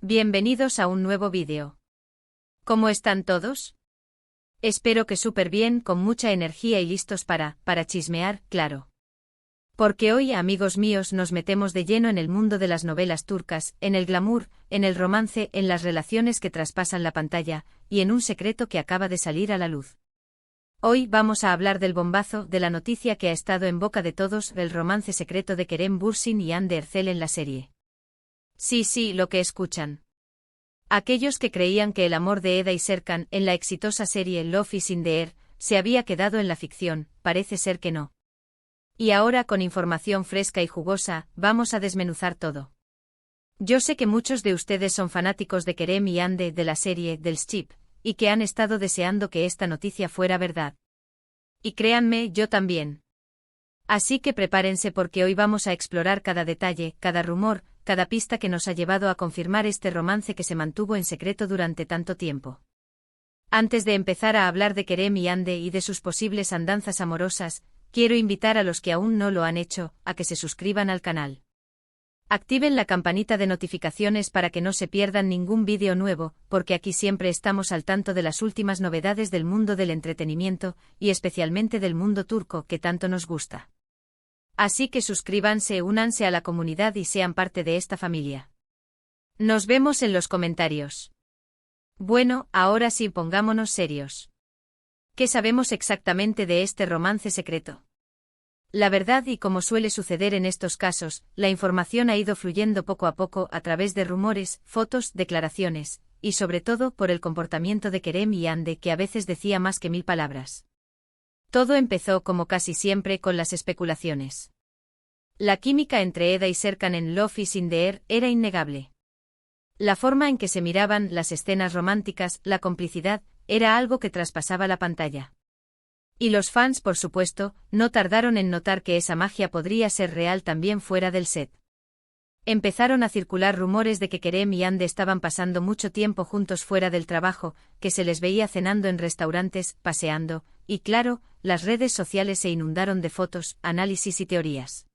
Bienvenidos a un nuevo vídeo. ¿Cómo están todos? Espero que súper bien, con mucha energía y listos para chismear, claro. Porque hoy, amigos míos, nos metemos de lleno en el mundo de las novelas turcas, en el glamour, en el romance, en las relaciones que traspasan la pantalla, y en un secreto que acaba de salir a la luz. Hoy vamos a hablar del bombazo, de la noticia que ha estado en boca de todos, el romance secreto de Kerem Bürsin y Hande Erçel en la serie. Sí, lo que escuchan. Aquellos que creían que el amor de Eda y Serkan en la exitosa serie Love is in the Air se había quedado en la ficción, parece ser que no. Y ahora, con información fresca y jugosa, vamos a desmenuzar todo. Yo sé que muchos de ustedes son fanáticos de Kerem y Hande, de la serie del Ship, y que han estado deseando que esta noticia fuera verdad. Y créanme, yo también. Así que prepárense porque hoy vamos a explorar cada detalle, cada rumor, cada pista que nos ha llevado a confirmar este romance que se mantuvo en secreto durante tanto tiempo. Antes de empezar a hablar de Kerem y Hande y de sus posibles andanzas amorosas, quiero invitar a los que aún no lo han hecho, a que se suscriban al canal. Activen la campanita de notificaciones para que no se pierdan ningún vídeo nuevo, porque aquí siempre estamos al tanto de las últimas novedades del mundo del entretenimiento, y especialmente del mundo turco que tanto nos gusta. Así que suscríbanse, únanse a la comunidad y sean parte de esta familia. Nos vemos en los comentarios. Bueno, ahora sí, pongámonos serios. ¿Qué sabemos exactamente de este romance secreto? La verdad, y como suele suceder en estos casos, la información ha ido fluyendo poco a poco a través de rumores, fotos, declaraciones, y sobre todo por el comportamiento de Kerem y Hande, que a veces decía más que 1000 palabras. Todo empezó, como casi siempre, con las especulaciones. La química entre Eda y Serkan en Love is in the Air era innegable. La forma en que se miraban, las escenas románticas, la complicidad, era algo que traspasaba la pantalla. Y los fans, por supuesto, no tardaron en notar que esa magia podría ser real también fuera del set. Empezaron a circular rumores de que Kerem y Hande estaban pasando mucho tiempo juntos fuera del trabajo, que se les veía cenando en restaurantes, paseando, y claro, las redes sociales se inundaron de fotos, análisis y teorías.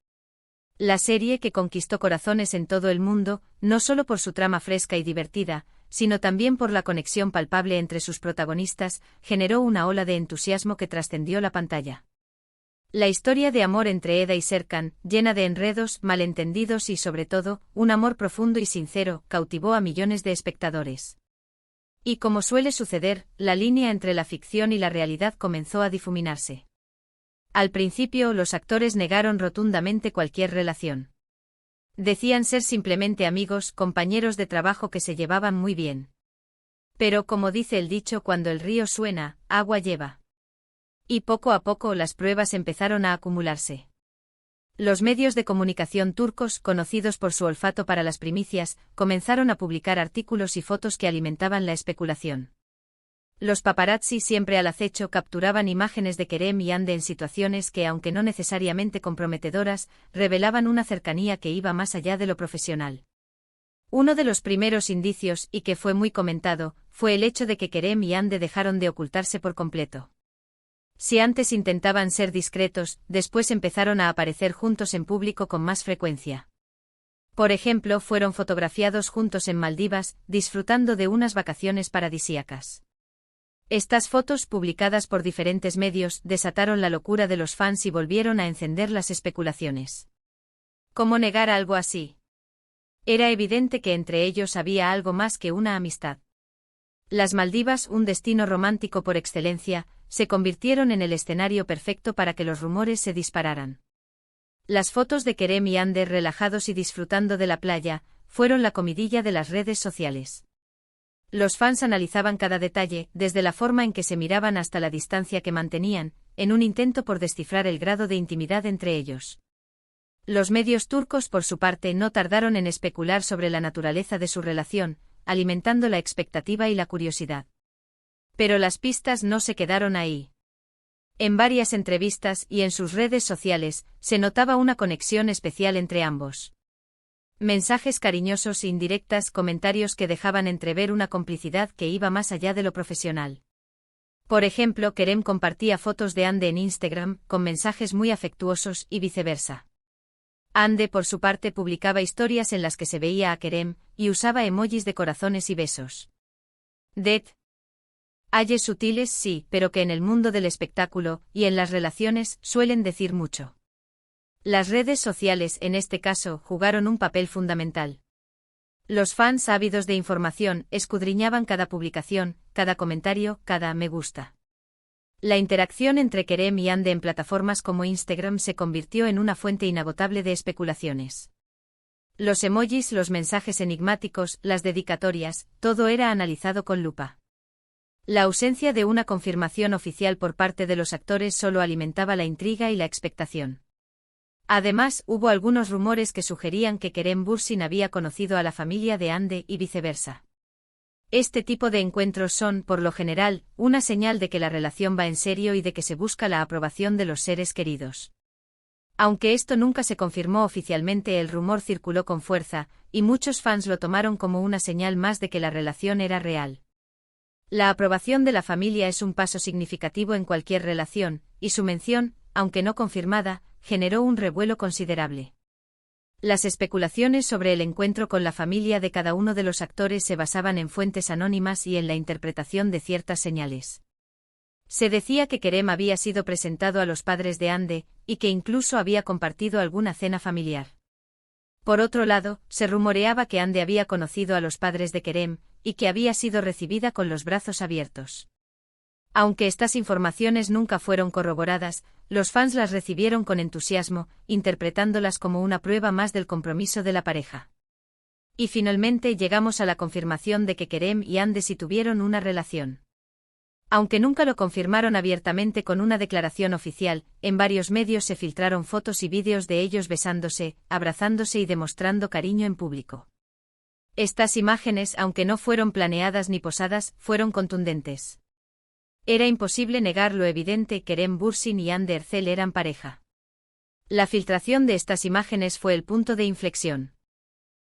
La serie, que conquistó corazones en todo el mundo, no solo por su trama fresca y divertida, sino también por la conexión palpable entre sus protagonistas, generó una ola de entusiasmo que trascendió la pantalla. La historia de amor entre Eda y Serkan, llena de enredos, malentendidos y sobre todo, un amor profundo y sincero, cautivó a millones de espectadores. Y como suele suceder, la línea entre la ficción y la realidad comenzó a difuminarse. Al principio, los actores negaron rotundamente cualquier relación. Decían ser simplemente amigos, compañeros de trabajo que se llevaban muy bien. Pero como dice el dicho, cuando el río suena, agua lleva. Y poco a poco las pruebas empezaron a acumularse. Los medios de comunicación turcos, conocidos por su olfato para las primicias, comenzaron a publicar artículos y fotos que alimentaban la especulación. Los paparazzi, siempre al acecho, capturaban imágenes de Kerem y Hande en situaciones que, aunque no necesariamente comprometedoras, revelaban una cercanía que iba más allá de lo profesional. Uno de los primeros indicios, y que fue muy comentado, fue el hecho de que Kerem y Hande dejaron de ocultarse por completo. Si antes intentaban ser discretos, después empezaron a aparecer juntos en público con más frecuencia. Por ejemplo, fueron fotografiados juntos en Maldivas, disfrutando de unas vacaciones paradisíacas. Estas fotos, publicadas por diferentes medios, desataron la locura de los fans y volvieron a encender las especulaciones. ¿Cómo negar algo así? Era evidente que entre ellos había algo más que una amistad. Las Maldivas, un destino romántico por excelencia, se convirtieron en el escenario perfecto para que los rumores se dispararan. Las fotos de Kerem y Hande relajados y disfrutando de la playa, fueron la comidilla de las redes sociales. Los fans analizaban cada detalle, desde la forma en que se miraban hasta la distancia que mantenían, en un intento por descifrar el grado de intimidad entre ellos. Los medios turcos, por su parte, no tardaron en especular sobre la naturaleza de su relación, alimentando la expectativa y la curiosidad. Pero las pistas no se quedaron ahí. En varias entrevistas y en sus redes sociales, se notaba una conexión especial entre ambos. Mensajes cariñosos, indirectas, comentarios que dejaban entrever una complicidad que iba más allá de lo profesional. Por ejemplo, Kerem compartía fotos de Hande en Instagram, con mensajes muy afectuosos, y viceversa. Hande, por su parte, publicaba historias en las que se veía a Kerem, y usaba emojis de corazones y besos. Detalles sutiles sí, pero que en el mundo del espectáculo y en las relaciones suelen decir mucho. Las redes sociales, en este caso, jugaron un papel fundamental. Los fans ávidos de información escudriñaban cada publicación, cada comentario, cada me gusta. La interacción entre Kerem y Hande en plataformas como Instagram se convirtió en una fuente inagotable de especulaciones. Los emojis, los mensajes enigmáticos, las dedicatorias, todo era analizado con lupa. La ausencia de una confirmación oficial por parte de los actores solo alimentaba la intriga y la expectación. Además, hubo algunos rumores que sugerían que Kerem Bürsin había conocido a la familia de Hande y viceversa. Este tipo de encuentros son, por lo general, una señal de que la relación va en serio y de que se busca la aprobación de los seres queridos. Aunque esto nunca se confirmó oficialmente, el rumor circuló con fuerza, y muchos fans lo tomaron como una señal más de que la relación era real. La aprobación de la familia es un paso significativo en cualquier relación, y su mención, aunque no confirmada, generó un revuelo considerable. Las especulaciones sobre el encuentro con la familia de cada uno de los actores se basaban en fuentes anónimas y en la interpretación de ciertas señales. Se decía que Kerem había sido presentado a los padres de Hande, y que incluso había compartido alguna cena familiar. Por otro lado, se rumoreaba que Hande había conocido a los padres de Kerem, y que había sido recibida con los brazos abiertos. Aunque estas informaciones nunca fueron corroboradas, los fans las recibieron con entusiasmo, interpretándolas como una prueba más del compromiso de la pareja. Y finalmente llegamos a la confirmación de que Kerem y Hande sí tuvieron una relación. Aunque nunca lo confirmaron abiertamente con una declaración oficial, en varios medios se filtraron fotos y vídeos de ellos besándose, abrazándose y demostrando cariño en público. Estas imágenes, aunque no fueron planeadas ni posadas, fueron contundentes. Era imposible negar lo evidente: Kerem Bürsin y Hande Erçel eran pareja. La filtración de estas imágenes fue el punto de inflexión.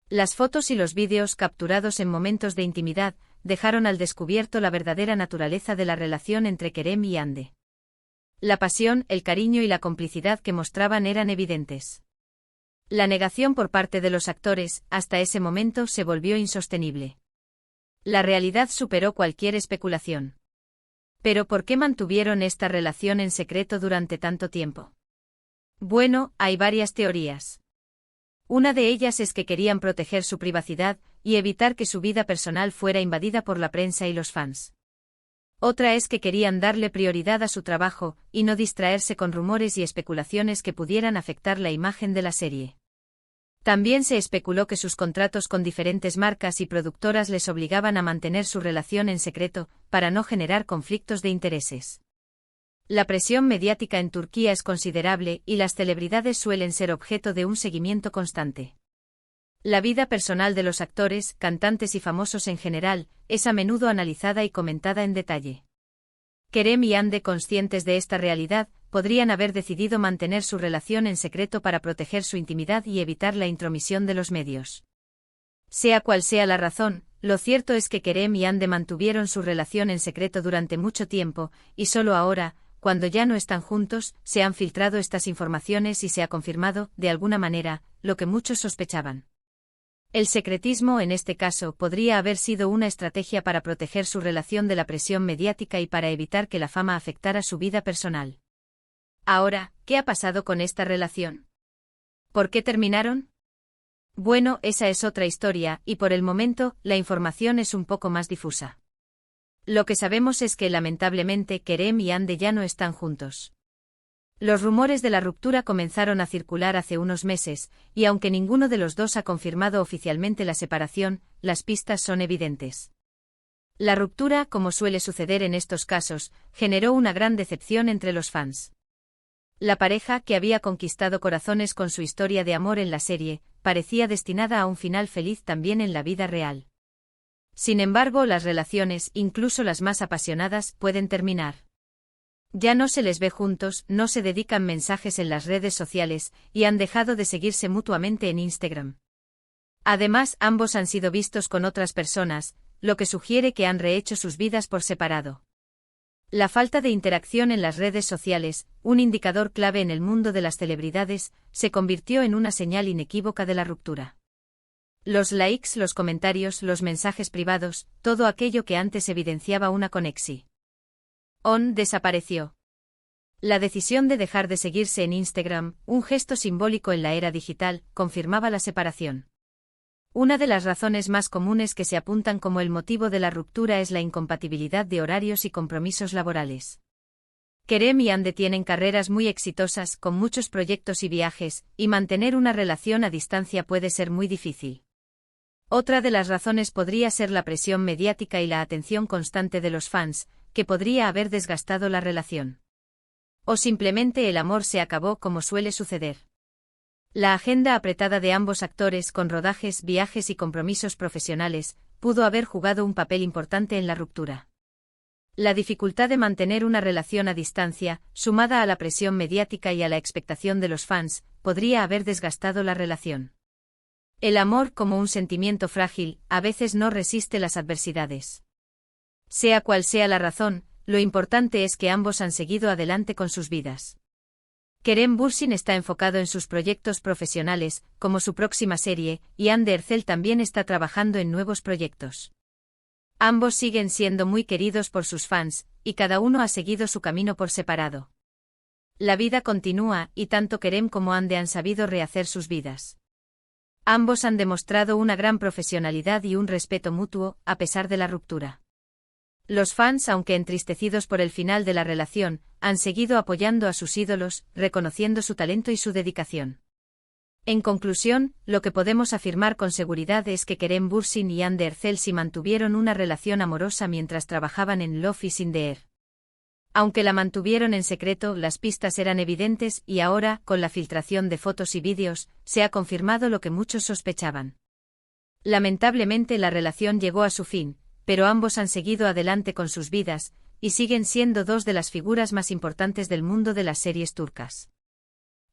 Las fotos y los vídeos capturados en momentos de intimidad dejaron al descubierto la verdadera naturaleza de la relación entre Kerem y Hande. La pasión, el cariño y la complicidad que mostraban eran evidentes. La negación por parte de los actores, hasta ese momento, se volvió insostenible. La realidad superó cualquier especulación. ¿Pero por qué mantuvieron esta relación en secreto durante tanto tiempo? Bueno, hay varias teorías. Una de ellas es que querían proteger su privacidad y evitar que su vida personal fuera invadida por la prensa y los fans. Otra es que querían darle prioridad a su trabajo y no distraerse con rumores y especulaciones que pudieran afectar la imagen de la serie. También se especuló que sus contratos con diferentes marcas y productoras les obligaban a mantener su relación en secreto, para no generar conflictos de intereses. La presión mediática en Turquía es considerable y las celebridades suelen ser objeto de un seguimiento constante. La vida personal de los actores, cantantes y famosos en general, es a menudo analizada y comentada en detalle. Kerem y Hande, conscientes de esta realidad, podrían haber decidido mantener su relación en secreto para proteger su intimidad y evitar la intromisión de los medios. Sea cual sea la razón, lo cierto es que Kerem y Hande mantuvieron su relación en secreto durante mucho tiempo, y solo ahora, cuando ya no están juntos, se han filtrado estas informaciones y se ha confirmado, de alguna manera, lo que muchos sospechaban. El secretismo, en este caso, podría haber sido una estrategia para proteger su relación de la presión mediática y para evitar que la fama afectara su vida personal. Ahora, ¿qué ha pasado con esta relación? ¿Por qué terminaron? Bueno, esa es otra historia, y por el momento, la información es un poco más difusa. Lo que sabemos es que, lamentablemente, Kerem y Hande ya no están juntos. Los rumores de la ruptura comenzaron a circular hace unos meses, y aunque ninguno de los dos ha confirmado oficialmente la separación, las pistas son evidentes. La ruptura, como suele suceder en estos casos, generó una gran decepción entre los fans. La pareja, que había conquistado corazones con su historia de amor en la serie, parecía destinada a un final feliz también en la vida real. Sin embargo, las relaciones, incluso las más apasionadas, pueden terminar. Ya no se les ve juntos, no se dedican mensajes en las redes sociales, y han dejado de seguirse mutuamente en Instagram. Además, ambos han sido vistos con otras personas, lo que sugiere que han rehecho sus vidas por separado. La falta de interacción en las redes sociales, un indicador clave en el mundo de las celebridades, se convirtió en una señal inequívoca de la ruptura. Los likes, los comentarios, los mensajes privados, todo aquello que antes evidenciaba una conexión. Desapareció. La decisión de dejar de seguirse en Instagram, un gesto simbólico en la era digital, confirmaba la separación. Una de las razones más comunes que se apuntan como el motivo de la ruptura es la incompatibilidad de horarios y compromisos laborales. Kerem y Hande tienen carreras muy exitosas, con muchos proyectos y viajes, y mantener una relación a distancia puede ser muy difícil. Otra de las razones podría ser la presión mediática y la atención constante de los fans, que podría haber desgastado la relación. O simplemente el amor se acabó, como suele suceder. La agenda apretada de ambos actores, con rodajes, viajes y compromisos profesionales, pudo haber jugado un papel importante en la ruptura. La dificultad de mantener una relación a distancia, sumada a la presión mediática y a la expectación de los fans, podría haber desgastado la relación. El amor, como un sentimiento frágil, a veces no resiste las adversidades. Sea cual sea la razón, lo importante es que ambos han seguido adelante con sus vidas. Kerem Bürsin está enfocado en sus proyectos profesionales, como su próxima serie, y Hande Erçel también está trabajando en nuevos proyectos. Ambos siguen siendo muy queridos por sus fans, y cada uno ha seguido su camino por separado. La vida continúa, y tanto Kerem como Hande han sabido rehacer sus vidas. Ambos han demostrado una gran profesionalidad y un respeto mutuo, a pesar de la ruptura. Los fans, aunque entristecidos por el final de la relación, han seguido apoyando a sus ídolos, reconociendo su talento y su dedicación. En conclusión, lo que podemos afirmar con seguridad es que Kerem Bürsin y Hande Erçel sí mantuvieron una relación amorosa mientras trabajaban en Love is in the Air. Aunque la mantuvieron en secreto, las pistas eran evidentes y ahora, con la filtración de fotos y vídeos, se ha confirmado lo que muchos sospechaban. Lamentablemente la relación llegó a su fin, pero ambos han seguido adelante con sus vidas, y siguen siendo dos de las figuras más importantes del mundo de las series turcas.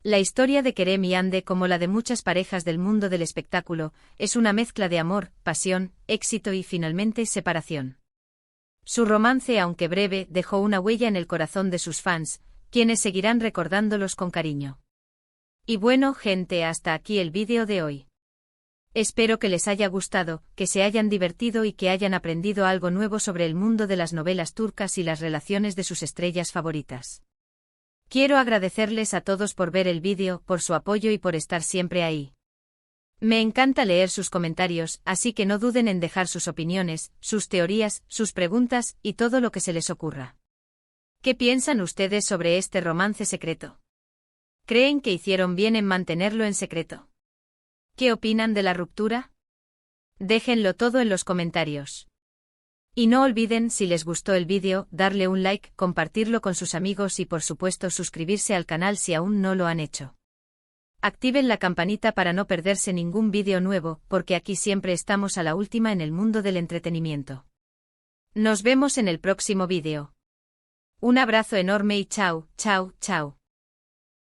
La historia de Kerem y Hande, como la de muchas parejas del mundo del espectáculo, es una mezcla de amor, pasión, éxito y finalmente separación. Su romance, aunque breve, dejó una huella en el corazón de sus fans, quienes seguirán recordándolos con cariño. Y bueno, gente, hasta aquí el vídeo de hoy. Espero que les haya gustado, que se hayan divertido y que hayan aprendido algo nuevo sobre el mundo de las novelas turcas y las relaciones de sus estrellas favoritas. Quiero agradecerles a todos por ver el vídeo, por su apoyo y por estar siempre ahí. Me encanta leer sus comentarios, así que no duden en dejar sus opiniones, sus teorías, sus preguntas y todo lo que se les ocurra. ¿Qué piensan ustedes sobre este romance secreto? ¿Creen que hicieron bien en mantenerlo en secreto? ¿Qué opinan de la ruptura? Déjenlo todo en los comentarios. Y no olviden, si les gustó el vídeo, darle un like, compartirlo con sus amigos y por supuesto suscribirse al canal si aún no lo han hecho. Activen la campanita para no perderse ningún vídeo nuevo, porque aquí siempre estamos a la última en el mundo del entretenimiento. Nos vemos en el próximo vídeo. Un abrazo enorme y chao, chao, chao.